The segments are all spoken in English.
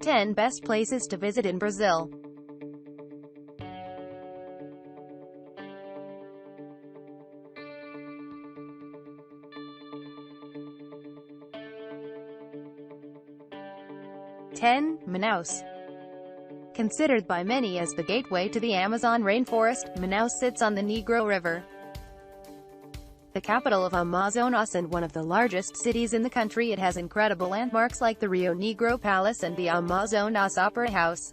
10 Best Places to Visit in Brazil. Ten. Manaus. Considered by many as the gateway to the Amazon rainforest, Manaus sits on the Negro River. The capital of Amazonas and one of the largest cities in the country, it has incredible landmarks like the Rio Negro Palace and the Amazonas Opera House.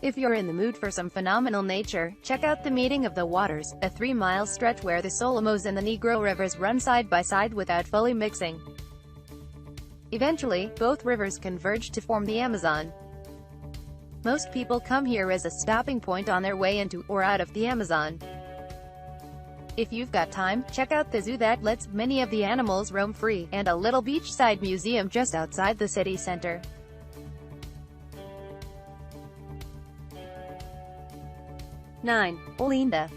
If you're in the mood for some phenomenal nature, check out the Meeting of the Waters, a 3-mile stretch where the Solomos and the Negro rivers run side by side without fully mixing. Eventually, both rivers converge to form the Amazon. Most people come here as a stopping point on their way into or out of the Amazon. If you've got time, check out the zoo that lets many of the animals roam free, and a little beachside museum just outside the city center. 9. Olinda.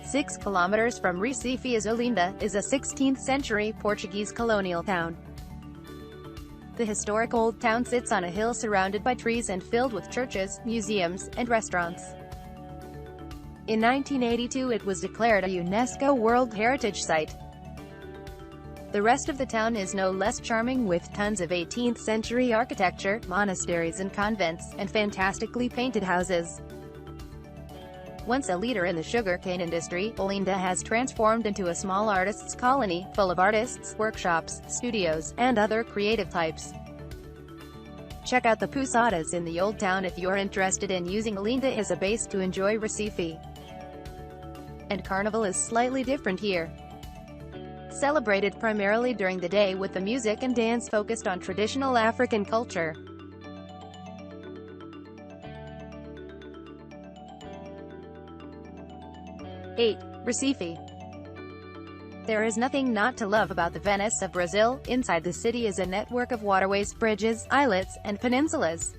6 kilometers from Recife is Olinda, is a 16th-century Portuguese colonial town. The historic old town sits on a hill surrounded by trees and filled with churches, museums, and restaurants. In 1982 it was declared a UNESCO World Heritage Site. The rest of the town is no less charming, with tons of 18th-century architecture, monasteries and convents, and fantastically painted houses. Once a leader in the sugarcane industry, Olinda has transformed into a small artists' colony, full of artists, workshops, studios, and other creative types. Check out the Pousadas in the Old Town if you're interested in using Olinda as a base to enjoy Recife. And Carnival is slightly different here. Celebrated primarily during the day with the music and dance focused on traditional African culture. Eight. Recife. There is nothing not to love about the Venice of Brazil. Inside the city is a network of waterways, bridges, islets, and peninsulas.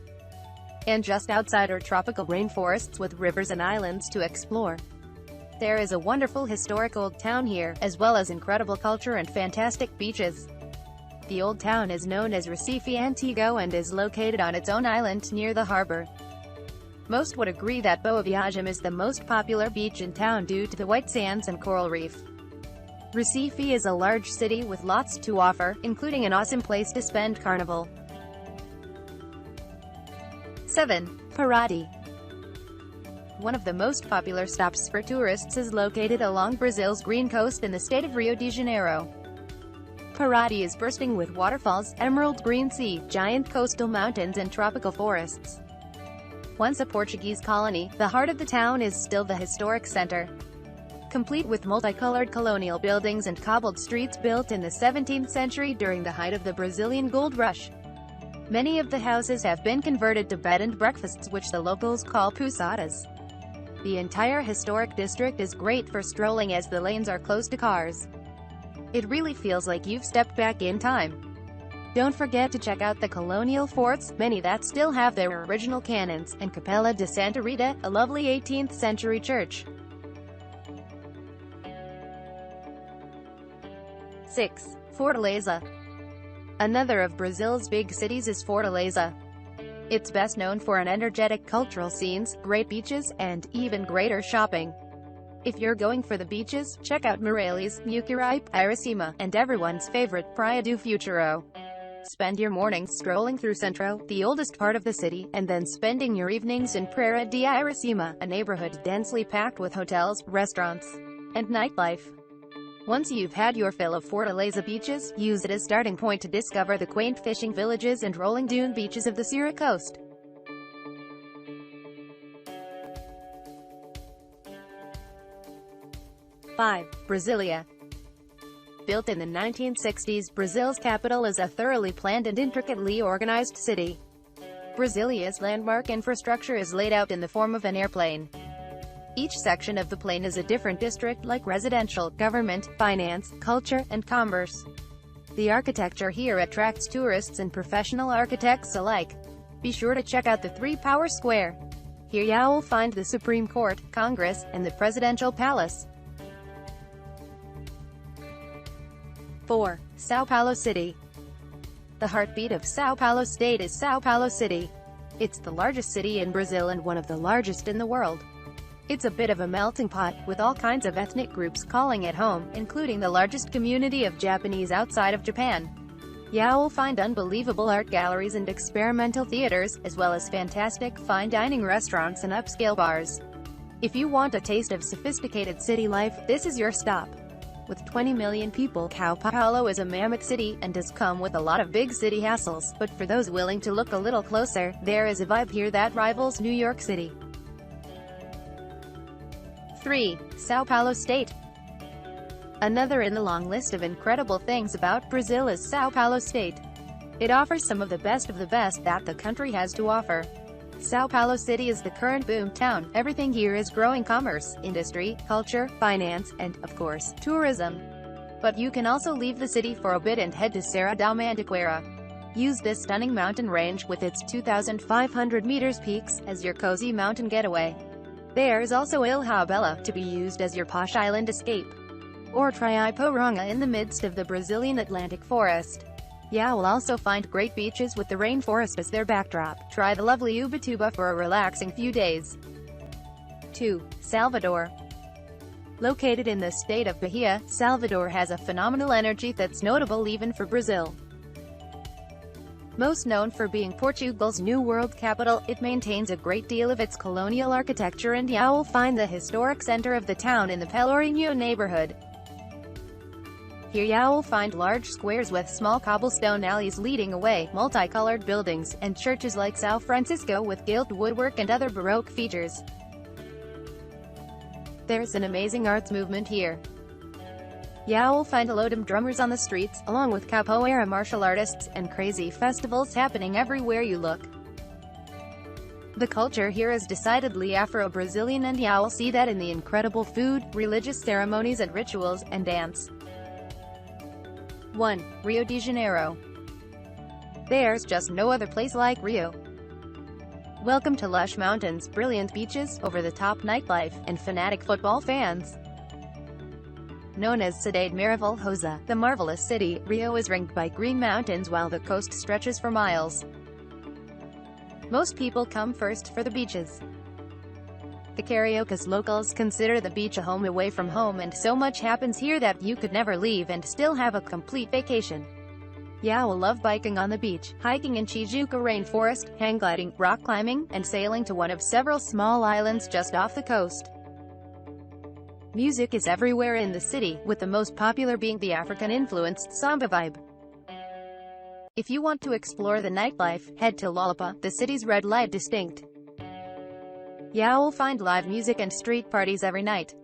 And just outside are tropical rainforests with rivers and islands to explore. There is a wonderful historic old town here, as well as incredible culture and fantastic beaches. The old town is known as Recife Antigo and is located on its own island near the harbor. Most would agree that Boa Viagem is the most popular beach in town due to the white sands and coral reef. Recife is a large city with lots to offer, including an awesome place to spend Carnival. 7. Paraty. One of the most popular stops for tourists is located along Brazil's green coast in the state of Rio de Janeiro. Paraty is bursting with waterfalls, emerald green sea, giant coastal mountains and tropical forests. Once a Portuguese colony, the heart of the town is still the historic center. Complete with multicolored colonial buildings and cobbled streets built in the 17th century during the height of the Brazilian gold rush. Many of the houses have been converted to bed and breakfasts, which the locals call pousadas. The entire historic district is great for strolling as the lanes are close to cars. It really feels like you've stepped back in time. Don't forget to check out the colonial forts, many that still have their original cannons, and Capela de Santa Rita, a lovely 18th century church. 6. Fortaleza. Another of Brazil's big cities is Fortaleza. It's best known for an energetic cultural scenes, great beaches, and even greater shopping. If you're going for the beaches, check out Meireles, Mucuripe, Iracema, and everyone's favorite Praia do Futuro. Spend your mornings strolling through Centro, the oldest part of the city, and then spending your evenings in Praia de Iracema, a neighborhood densely packed with hotels, restaurants, and nightlife. Once you've had your fill of Fortaleza beaches, use it as starting point to discover the quaint fishing villages and rolling dune beaches of the Ceará coast. 5. Brasilia. Built in the 1960s, Brazil's capital is a thoroughly planned and intricately organized city. Brasilia's landmark infrastructure is laid out in the form of an airplane. Each section of the plane is a different district, like residential, government, finance, culture, and commerce. The architecture here attracts tourists and professional architects alike. Be sure to check out the 3-Power Square. Here you'll find the Supreme Court, Congress, and the Presidential Palace. 4. São Paulo City. The heartbeat of São Paulo state is São Paulo City. It's the largest city in Brazil and one of the largest in the world. It's a bit of a melting pot, with all kinds of ethnic groups calling it home, including the largest community of Japanese outside of Japan. You'll find unbelievable art galleries and experimental theaters, as well as fantastic fine dining restaurants and upscale bars. If you want a taste of sophisticated city life, this is your stop. With 20 million people, São Paulo is a mammoth city, and does come with a lot of big city hassles, but for those willing to look a little closer, there is a vibe here that rivals New York City. 3. São Paulo State. Another in the long list of incredible things about Brazil is São Paulo State. It offers some of the best that the country has to offer. São Paulo City is the current boom town. Everything here is growing: commerce, industry, culture, finance, and, of course, tourism. But you can also leave the city for a bit and head to Serra da Mantiqueira. Use this stunning mountain range with its 2,500 meters peaks as your cozy mountain getaway. There's also Ilha Bela to be used as your posh island escape. Or try Iporanga in the midst of the Brazilian Atlantic forest. You'll also find great beaches with the rainforest as their backdrop. Try the lovely Ubatuba for a relaxing few days. 2. Salvador. Located in the state of Bahia, Salvador has a phenomenal energy that's notable even for Brazil. Most known for being Portugal's New World capital, it maintains a great deal of its colonial architecture, and you'll find the historic center of the town in the Pelourinho neighborhood. Here you'll find large squares with small cobblestone alleys leading away, multicolored buildings, and churches like São Francisco with gilt woodwork and other Baroque features. There's an amazing arts movement here. You'll find Lodum drummers on the streets, along with capoeira martial artists, and crazy festivals happening everywhere you look. The culture here is decidedly Afro-Brazilian, and you'll see that in the incredible food, religious ceremonies and rituals, and dance. 1. Rio de Janeiro. There's just no other place like Rio. Welcome to lush mountains, brilliant beaches, over-the-top nightlife, and fanatic football fans. Known as Cidade Maravilhosa, the marvelous city, Rio is ringed by green mountains while the coast stretches for miles. Most people come first for the beaches. The Cariocas locals consider the beach a home away from home, and so much happens here that you could never leave and still have a complete vacation. You'll love biking on the beach, hiking in Tijuca rainforest, hang gliding, rock climbing, and sailing to one of several small islands just off the coast. Music is everywhere in the city, with the most popular being the African-influenced samba vibe. If you want to explore the nightlife, head to Lollapalooza, the city's red light district. You'll find live music and street parties every night.